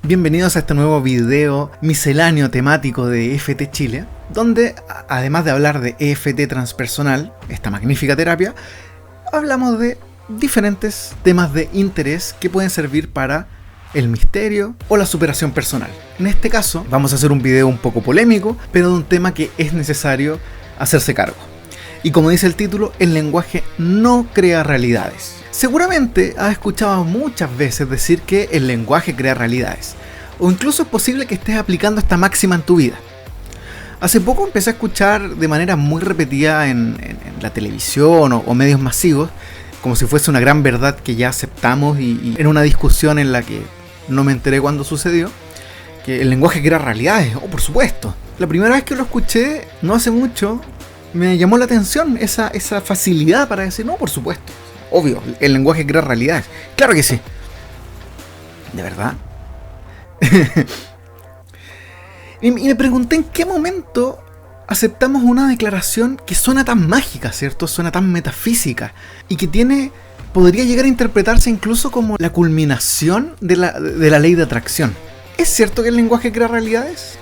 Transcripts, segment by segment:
Bienvenidos a este nuevo video misceláneo temático de EFT Chile, donde, además de hablar de EFT transpersonal, esta magnífica terapia, hablamos de diferentes temas de interés que pueden servir para el misterio o la superación personal. En este caso, vamos a hacer un video un poco polémico, pero de un tema que es necesario hacerse cargo. Y como dice el título, el lenguaje no crea realidades. Seguramente has escuchado muchas veces decir que el lenguaje crea realidades, o incluso es posible que estés aplicando esta máxima en tu vida. Hace poco empecé a escuchar de manera muy repetida en la televisión o medios masivos, como si fuese una gran verdad que ya aceptamos, y en una discusión en la que no me enteré cuándo sucedió, que el lenguaje crea realidades. Oh, por supuesto. La primera vez que lo escuché, no hace mucho, me llamó la atención esa facilidad para decir, no, por supuesto. Obvio, el lenguaje crea realidades. Claro que sí. ¿De verdad? y me pregunté en qué momento aceptamos una declaración que suena tan mágica, ¿cierto? Suena tan metafísica y que podría llegar a interpretarse incluso como la culminación de la ley de atracción. ¿Es cierto que el lenguaje crea realidades?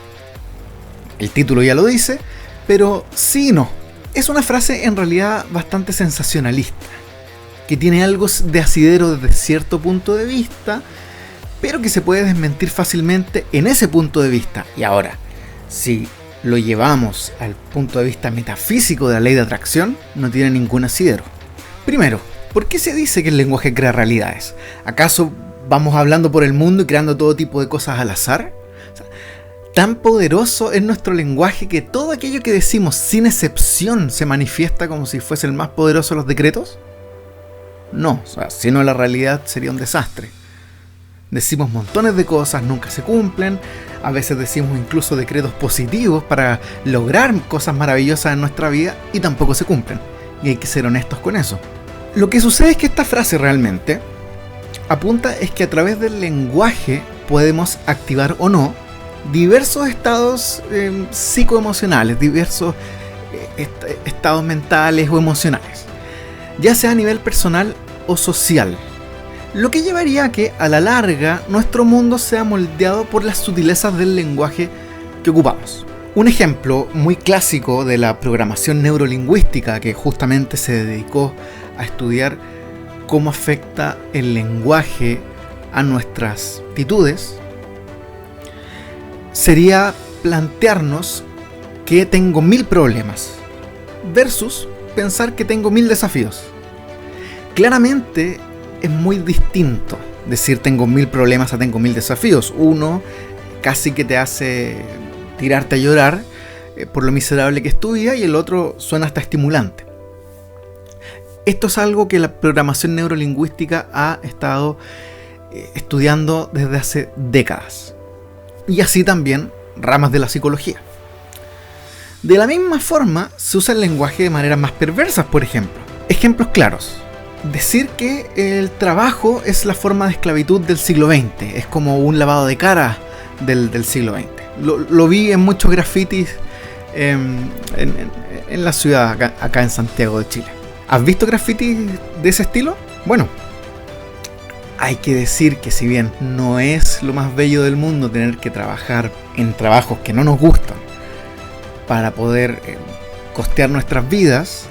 El título ya lo dice, pero sí y no. Es una frase en realidad bastante sensacionalista, que tiene algo de asidero desde cierto punto de vista, pero que se puede desmentir fácilmente en ese punto de vista. Y ahora, si lo llevamos al punto de vista metafísico de la ley de atracción, no tiene ningún asidero. Primero, ¿por qué se dice que el lenguaje crea realidades? ¿Acaso vamos hablando por el mundo y creando todo tipo de cosas al azar? ¿Tan poderoso es nuestro lenguaje que todo aquello que decimos sin excepción se manifiesta como si fuese el más poderoso de los decretos? No, si no, la realidad sería un desastre. Decimos montones de cosas, nunca se cumplen. A veces decimos incluso decretos positivos para lograr cosas maravillosas en nuestra vida y tampoco se cumplen. Y hay que ser honestos con eso. Lo que sucede es que esta frase realmente apunta es que a través del lenguaje podemos activar o no diversos estados psicoemocionales, diversos estados mentales o emocionales, ya sea a nivel personal o social, lo que llevaría a que a la larga nuestro mundo sea moldeado por las sutilezas del lenguaje que ocupamos. Un ejemplo muy clásico de la programación neurolingüística, que justamente se dedicó a estudiar cómo afecta el lenguaje a nuestras actitudes, sería plantearnos que tengo 1000 problemas versus pensar que tengo 1000 desafíos. Claramente es muy distinto decir tengo 1000 problemas a tengo 1000 desafíos. Uno casi que te hace tirarte a llorar por lo miserable que es tu vida, y el otro suena hasta estimulante. Esto es algo que la programación neurolingüística ha estado estudiando desde hace décadas. Y así también ramas de la psicología. De la misma forma, se usa el lenguaje de maneras más perversas, por ejemplo. Ejemplos claros. Decir que el trabajo es la forma de esclavitud del siglo XX. Es como un lavado de cara del siglo XX. Lo vi en muchos grafitis en la ciudad, acá en Santiago de Chile. ¿Has visto grafitis de ese estilo? Bueno, hay que decir que si bien no es lo más bello del mundo tener que trabajar en trabajos que no nos gustan para poder costear nuestras vidas,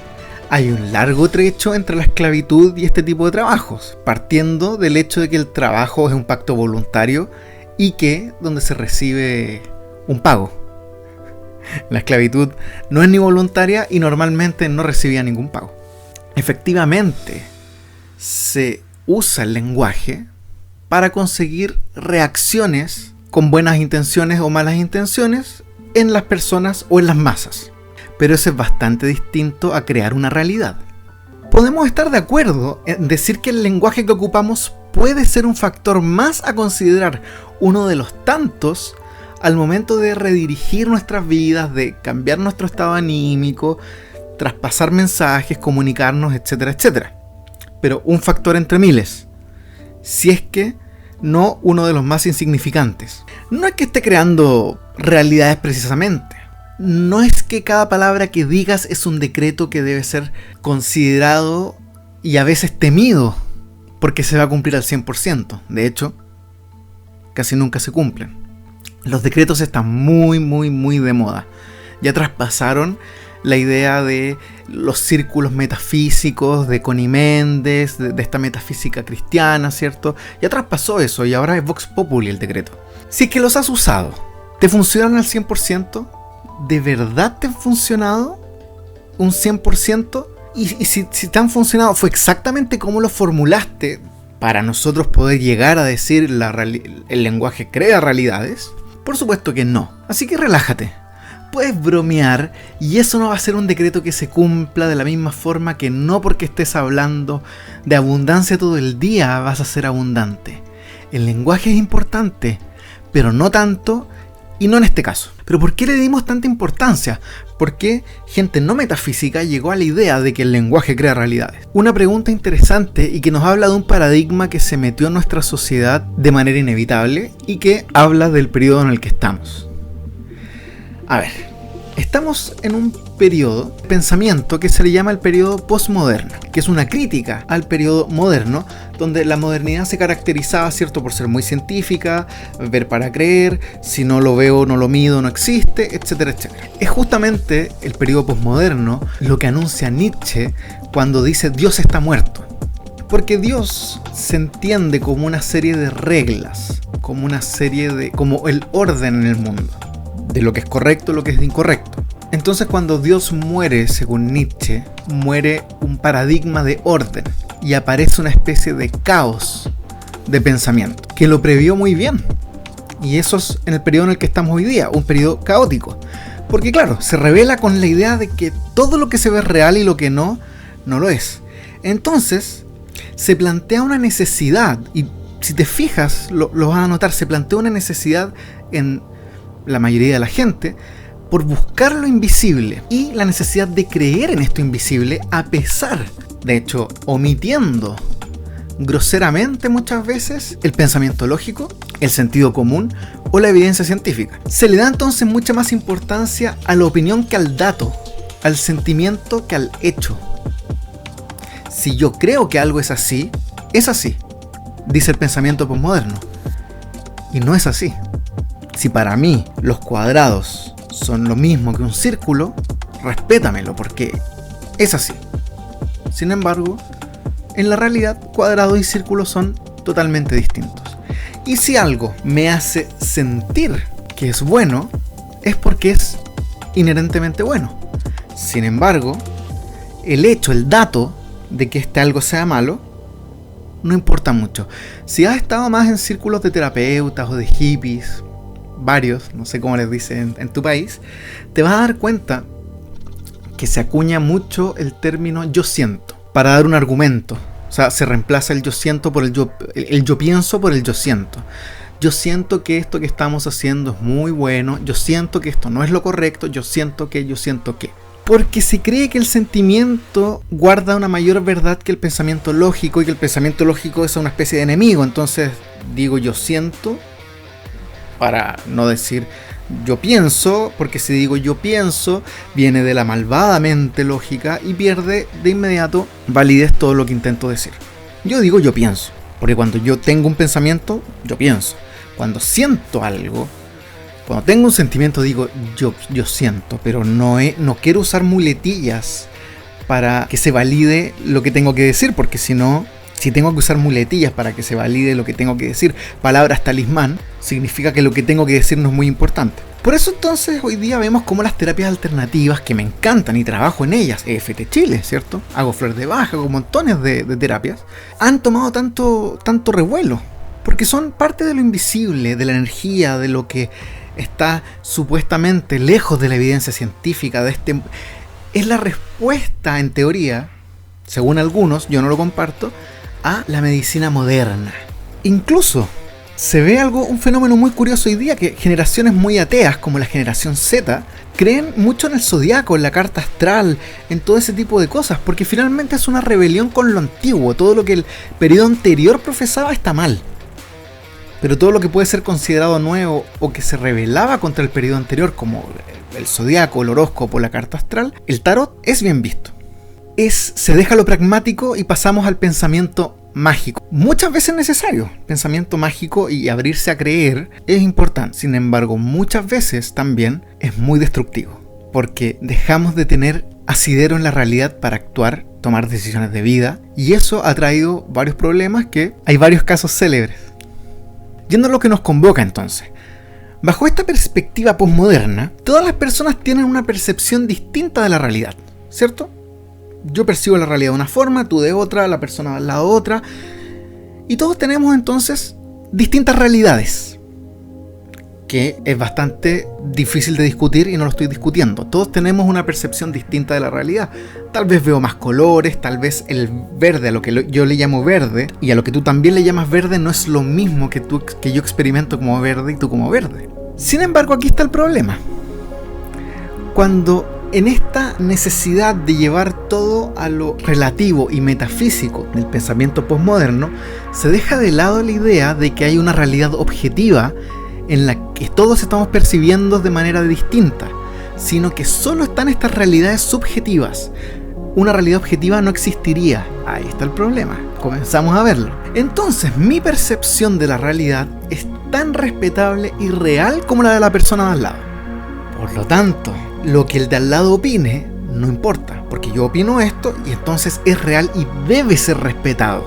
hay un largo trecho entre la esclavitud y este tipo de trabajos, partiendo del hecho de que el trabajo es un pacto voluntario y que donde se recibe un pago. La esclavitud no es ni voluntaria y normalmente no recibía ningún pago. Efectivamente, se usa el lenguaje para conseguir reacciones con buenas intenciones o malas intenciones en las personas o en las masas. Pero eso es bastante distinto a crear una realidad. Podemos estar de acuerdo en decir que el lenguaje que ocupamos puede ser un factor más a considerar, uno de los tantos, al momento de redirigir nuestras vidas, de cambiar nuestro estado anímico, traspasar mensajes, comunicarnos, etcétera, etcétera. Pero un factor entre miles, si es que no uno de los más insignificantes. No es que esté creando realidades precisamente. No es que cada palabra que digas es un decreto que debe ser considerado y a veces temido porque se va a cumplir al 100%. De hecho, casi nunca se cumplen. Los decretos están muy de moda. Ya traspasaron la idea de los círculos metafísicos de Connie Méndez, de esta metafísica cristiana, ¿cierto? Ya traspasó eso y ahora es Vox Populi el decreto. Si es que los has usado, ¿te funcionan al 100%? ¿De verdad te han funcionado un 100%? Y si te han funcionado, ¿fue exactamente como lo formulaste para nosotros poder llegar a decir el lenguaje crea realidades? Por supuesto que no. Así que relájate. Puedes bromear y eso no va a ser un decreto que se cumpla de la misma forma que no porque estés hablando de abundancia todo el día vas a ser abundante. El lenguaje es importante, pero no tanto y no en este caso. ¿Pero por qué le dimos tanta importancia? ¿Por qué gente no metafísica llegó a la idea de que el lenguaje crea realidades? Una pregunta interesante y que nos habla de un paradigma que se metió en nuestra sociedad de manera inevitable y que habla del periodo en el que estamos. A ver, estamos en un periodo de pensamiento que se le llama el periodo postmoderno, que es una crítica al periodo moderno, donde la modernidad se caracterizaba, ¿cierto?, por ser muy científica, ver para creer, si no lo veo, no lo mido, no existe, etcétera, etcétera. Es justamente el periodo postmoderno lo que anuncia Nietzsche cuando dice Dios está muerto. Porque Dios se entiende como una serie de reglas, como el orden en el mundo, de lo que es correcto y lo que es incorrecto. Entonces cuando Dios muere, según Nietzsche, muere un paradigma de orden y aparece una especie de caos de pensamiento, que lo previó muy bien. Y eso es en el periodo en el que estamos hoy día, un periodo caótico. Porque claro, se revela con la idea de que todo lo que se ve es real y lo que no, no lo es. Entonces, se plantea una necesidad, y si te fijas, lo vas a notar, se plantea una necesidad en la mayoría de la gente por buscar lo invisible y la necesidad de creer en esto invisible a pesar, de hecho, omitiendo groseramente muchas veces el pensamiento lógico, el sentido común o la evidencia científica. Se le da entonces mucha más importancia a la opinión que al dato, al sentimiento que al hecho. Si yo creo que algo es así, dice el pensamiento posmoderno. Y no es así. Si para mí los cuadrados son lo mismo que un círculo, respétamelo porque es así. Sin embargo, en la realidad, cuadrados y círculos son totalmente distintos. Y si algo me hace sentir que es bueno, es porque es inherentemente bueno. Sin embargo, el hecho, el dato de que este algo sea malo, no importa mucho. Si has estado más en círculos de terapeutas o de hippies, varios, no sé cómo les dicen en tu país, te vas a dar cuenta que se acuña mucho el término yo siento para dar un argumento. O sea, se reemplaza el yo siento por el yo pienso por el yo siento. Yo siento que esto que estamos haciendo es muy bueno, yo siento que esto no es lo correcto, yo siento que. Porque se cree que el sentimiento guarda una mayor verdad que el pensamiento lógico y que el pensamiento lógico es una especie de enemigo. Entonces digo yo siento para no decir yo pienso, porque si digo yo pienso viene de la malvada mente lógica y pierde de inmediato validez todo lo que intento decir. Yo digo yo pienso, porque cuando yo tengo un pensamiento, yo pienso. Cuando siento algo, cuando tengo un sentimiento digo yo siento, pero no quiero usar muletillas para que se valide lo que tengo que decir, porque si no, si tengo que usar muletillas para que se valide lo que tengo que decir, palabras talismán, significa que lo que tengo que decir no es muy importante. Por eso entonces hoy día vemos como las terapias alternativas, que me encantan y trabajo en ellas, EFT Chile, ¿cierto? Hago flor de Bach, hago montones de terapias, han tomado tanto revuelo, porque son parte de lo invisible, de la energía, de lo que está supuestamente lejos de la evidencia científica, es la respuesta en teoría, según algunos, yo no lo comparto, a la medicina moderna. Incluso se ve un fenómeno muy curioso hoy día, que generaciones muy ateas como la generación Z creen mucho en el zodiaco, en la carta astral, en todo ese tipo de cosas, porque finalmente es una rebelión con lo antiguo. Todo lo que el periodo anterior profesaba está mal, pero todo lo que puede ser considerado nuevo o que se rebelaba contra el periodo anterior, como el zodiaco, el horóscopo, la carta astral, el tarot, es bien visto. Se deja lo pragmático y pasamos al pensamiento mágico. Muchas veces necesario. Pensamiento mágico y abrirse a creer es importante. Sin embargo, muchas veces también es muy destructivo. Porque dejamos de tener asidero en la realidad para actuar, tomar decisiones de vida. Y eso ha traído varios problemas que hay varios casos célebres. Yendo a lo que nos convoca entonces. Bajo esta perspectiva posmoderna, todas las personas tienen una percepción distinta de la realidad, ¿cierto? Yo percibo la realidad de una forma, tú de otra, la persona al lado de otra. Y todos tenemos entonces distintas realidades, que es bastante difícil de discutir y no lo estoy discutiendo. Todos tenemos una percepción distinta de la realidad. Tal vez veo más colores, tal vez el verde, a lo que yo le llamo verde, y a lo que tú también le llamas verde, no es lo mismo que yo experimento como verde y tú como verde. Sin embargo, aquí está el problema. Cuando en esta necesidad de llevar todo a lo relativo y metafísico del pensamiento posmoderno, se deja de lado la idea de que hay una realidad objetiva en la que todos estamos percibiendo de manera distinta, sino que solo están estas realidades subjetivas. Una realidad objetiva no existiría. Ahí está el problema. Comenzamos a verlo. Entonces, mi percepción de la realidad es tan respetable y real como la de la persona de al lado. Por lo tanto, lo que el de al lado opine no importa, porque yo opino esto y entonces es real y debe ser respetado.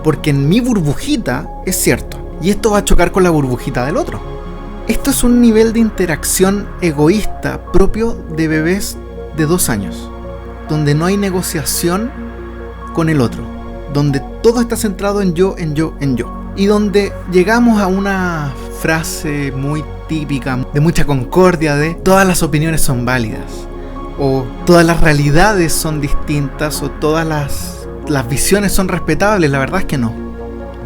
Porque en mi burbujita es cierto. Y esto va a chocar con la burbujita del otro. Esto es un nivel de interacción egoísta propio de bebés de 2 años, donde no hay negociación con el otro, donde todo está centrado en yo, en yo, en yo. Y donde llegamos a una frase muy típica, de mucha concordia, de todas las opiniones son válidas, o todas las realidades son distintas, o todas las visiones son respetables. La verdad es que no.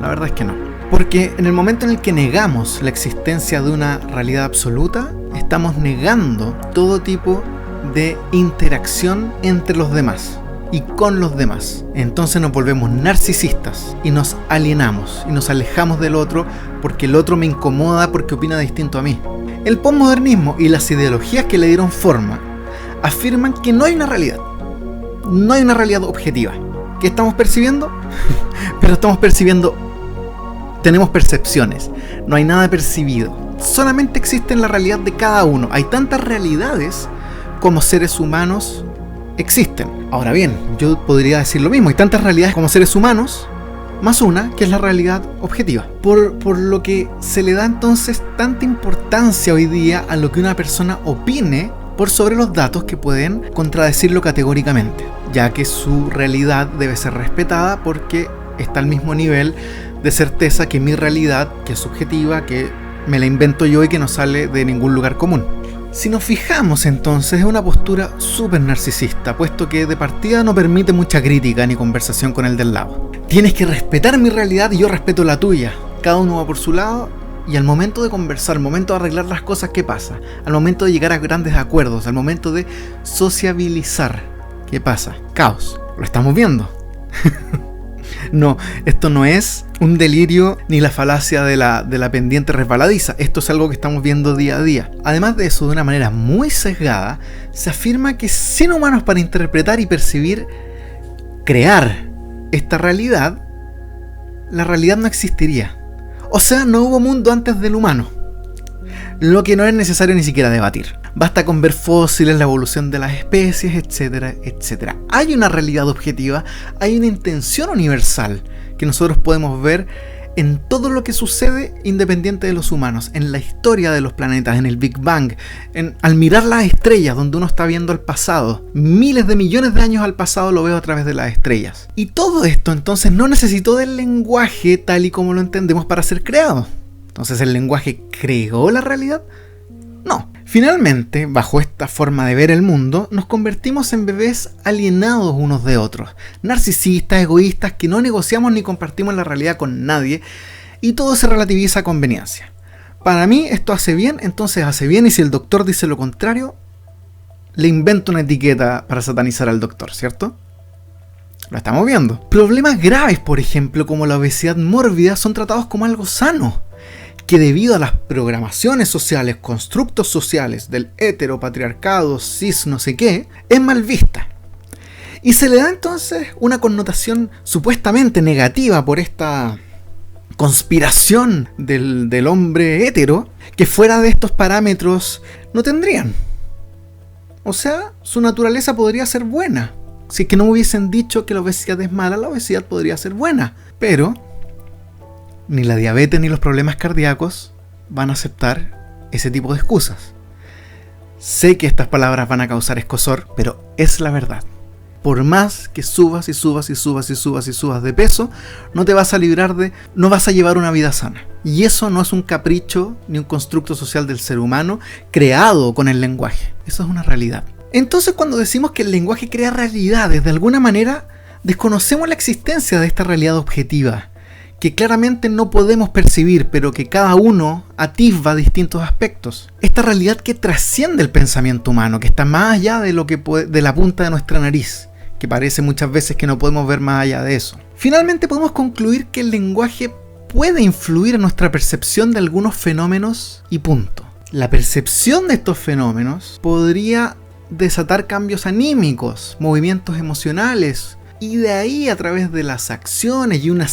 La verdad es que no. Porque en el momento en el que negamos la existencia de una realidad absoluta, estamos negando todo tipo de interacción entre los demás y con los demás. Entonces nos volvemos narcisistas y nos alienamos y nos alejamos del otro porque el otro me incomoda porque opina distinto a mí. El posmodernismo y las ideologías que le dieron forma afirman que no hay una realidad. No hay una realidad objetiva. ¿Qué estamos percibiendo? Pero estamos percibiendo. Tenemos percepciones, no hay nada percibido. Solamente existe la realidad de cada uno. Hay tantas realidades como seres humanos existen. Ahora bien, yo podría decir lo mismo. Hay tantas realidades como seres humanos, más una, que es la realidad objetiva. Por lo que se le da entonces tanta importancia hoy día a lo que una persona opine por sobre los datos que pueden contradecirlo categóricamente, ya que su realidad debe ser respetada porque está al mismo nivel de certeza que mi realidad, que es subjetiva, que me la invento yo y que no sale de ningún lugar común. Si nos fijamos entonces, es una postura súper narcisista, puesto que de partida no permite mucha crítica ni conversación con el del lado. Tienes que respetar mi realidad y yo respeto la tuya. Cada uno va por su lado y al momento de conversar, al momento de arreglar las cosas, ¿qué pasa? Al momento de llegar a grandes acuerdos, al momento de sociabilizar, ¿qué pasa? Caos. Lo estamos viendo. No, esto no es un delirio ni la falacia de la pendiente resbaladiza. Esto es algo que estamos viendo día a día. Además de eso, de una manera muy sesgada, se afirma que sin humanos para interpretar y percibir, crear esta realidad, la realidad no existiría. O sea, no hubo mundo antes del humano. Lo que no es necesario ni siquiera debatir. Basta con ver fósiles, la evolución de las especies, etcétera, etcétera. Hay una realidad objetiva, hay una intención universal que nosotros podemos ver en todo lo que sucede independiente de los humanos, en la historia de los planetas, en el Big Bang, al mirar las estrellas, donde uno está viendo el pasado. Miles de millones de años al pasado lo veo a través de las estrellas. Y todo esto entonces no necesitó del lenguaje tal y como lo entendemos para ser creado. Entonces, ¿el lenguaje creó la realidad? No. Finalmente, bajo esta forma de ver el mundo, nos convertimos en bebés alienados unos de otros, narcisistas, egoístas, que no negociamos ni compartimos la realidad con nadie, y todo se relativiza a conveniencia. Para mí esto hace bien, entonces hace bien, y si el doctor dice lo contrario, le invento una etiqueta para satanizar al doctor, ¿cierto? Lo estamos viendo. Problemas graves, por ejemplo, como la obesidad mórbida, son tratados como algo sano, que debido a las programaciones sociales, constructos sociales del heteropatriarcado, cis no sé qué, es mal vista. Y se le da entonces una connotación supuestamente negativa por esta conspiración del hombre hétero, que fuera de estos parámetros no tendrían. O sea, su naturaleza podría ser buena. Si es que no hubiesen dicho que la obesidad es mala, la obesidad podría ser buena. Pero ni la diabetes ni los problemas cardíacos van a aceptar ese tipo de excusas. Sé que estas palabras van a causar escozor, pero es la verdad. Por más que subas y subas y subas y subas y subas de peso, no te vas a librar no vas a llevar una vida sana. Y eso no es un capricho ni un constructo social del ser humano creado con el lenguaje. Eso es una realidad. Entonces, cuando decimos que el lenguaje crea realidades, de alguna manera desconocemos la existencia de esta realidad objetiva, que claramente no podemos percibir, pero que cada uno atisba distintos aspectos. Esta realidad que trasciende el pensamiento humano, que está más allá de de la punta de nuestra nariz, que parece muchas veces que no podemos ver más allá de eso. Finalmente podemos concluir que el lenguaje puede influir en nuestra percepción de algunos fenómenos y punto. La percepción de estos fenómenos podría desatar cambios anímicos, movimientos emocionales, y de ahí, a través de las acciones y una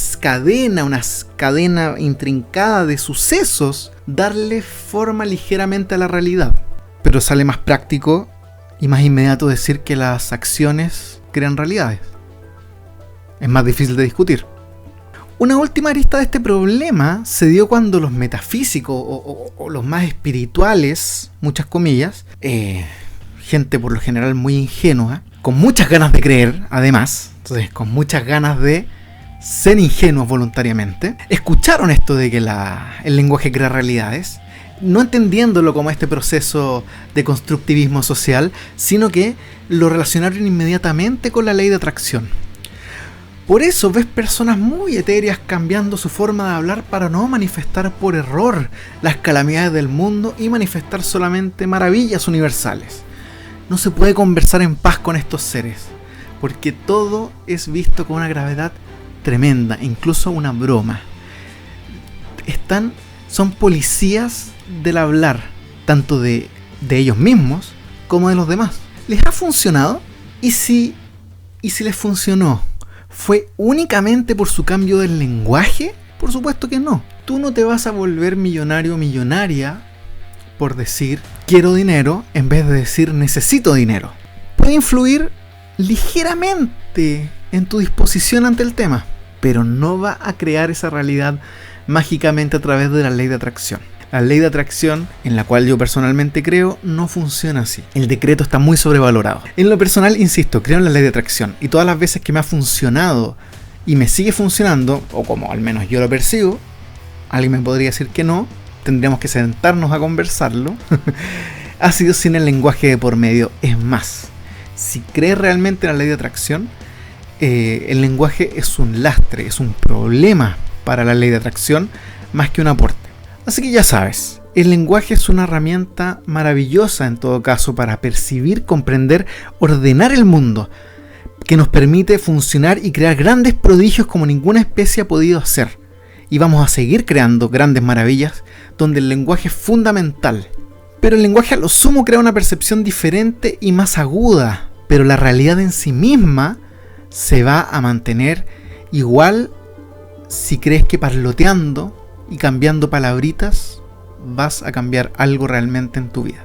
cadena intrincada de sucesos, darle forma ligeramente a la realidad. Pero sale más práctico y más inmediato decir que las acciones crean realidades. Es más difícil de discutir. Una última arista de este problema se dio cuando los metafísicos o los más espirituales, muchas comillas, gente por lo general muy ingenua, con muchas ganas de creer, además, entonces con muchas ganas de ser ingenuos voluntariamente, escucharon esto de que el lenguaje crea realidades, no entendiéndolo como este proceso de constructivismo social, sino que lo relacionaron inmediatamente con la ley de atracción. Por eso ves personas muy etéreas cambiando su forma de hablar para no manifestar por error las calamidades del mundo y manifestar solamente maravillas universales. No se puede conversar en paz con estos seres, porque todo es visto con una gravedad tremenda, incluso una broma. Son policías del hablar, tanto de ellos mismos como de los demás. ¿Les ha funcionado? ¿Y si les funcionó, fue únicamente por su cambio del lenguaje? Por supuesto que no. Tú no te vas a volver millonario o millonaria por decir quiero dinero en vez de decir necesito dinero. Puede influir ligeramente en tu disposición ante el tema, pero no va a crear esa realidad mágicamente a través de la ley de atracción. La ley de atracción, en la cual yo personalmente creo, no funciona así. El decreto está muy sobrevalorado. En lo personal, insisto, creo en la ley de atracción, y todas las veces que me ha funcionado y me sigue funcionando, o como al menos yo lo percibo, alguien me podría decir que no, tendríamos que sentarnos a conversarlo, ha sido sin el lenguaje de por medio. Es más, si crees realmente en la ley de atracción, el lenguaje es un lastre, es un problema para la ley de atracción, más que un aporte. Así que ya sabes, el lenguaje es una herramienta maravillosa en todo caso para percibir, comprender, ordenar el mundo, que nos permite funcionar y crear grandes prodigios como ninguna especie ha podido hacer. Y vamos a seguir creando grandes maravillas donde el lenguaje es fundamental. Pero el lenguaje a lo sumo crea una percepción diferente y más aguda, pero la realidad en sí misma se va a mantener igual si crees que parloteando y cambiando palabritas vas a cambiar algo realmente en tu vida.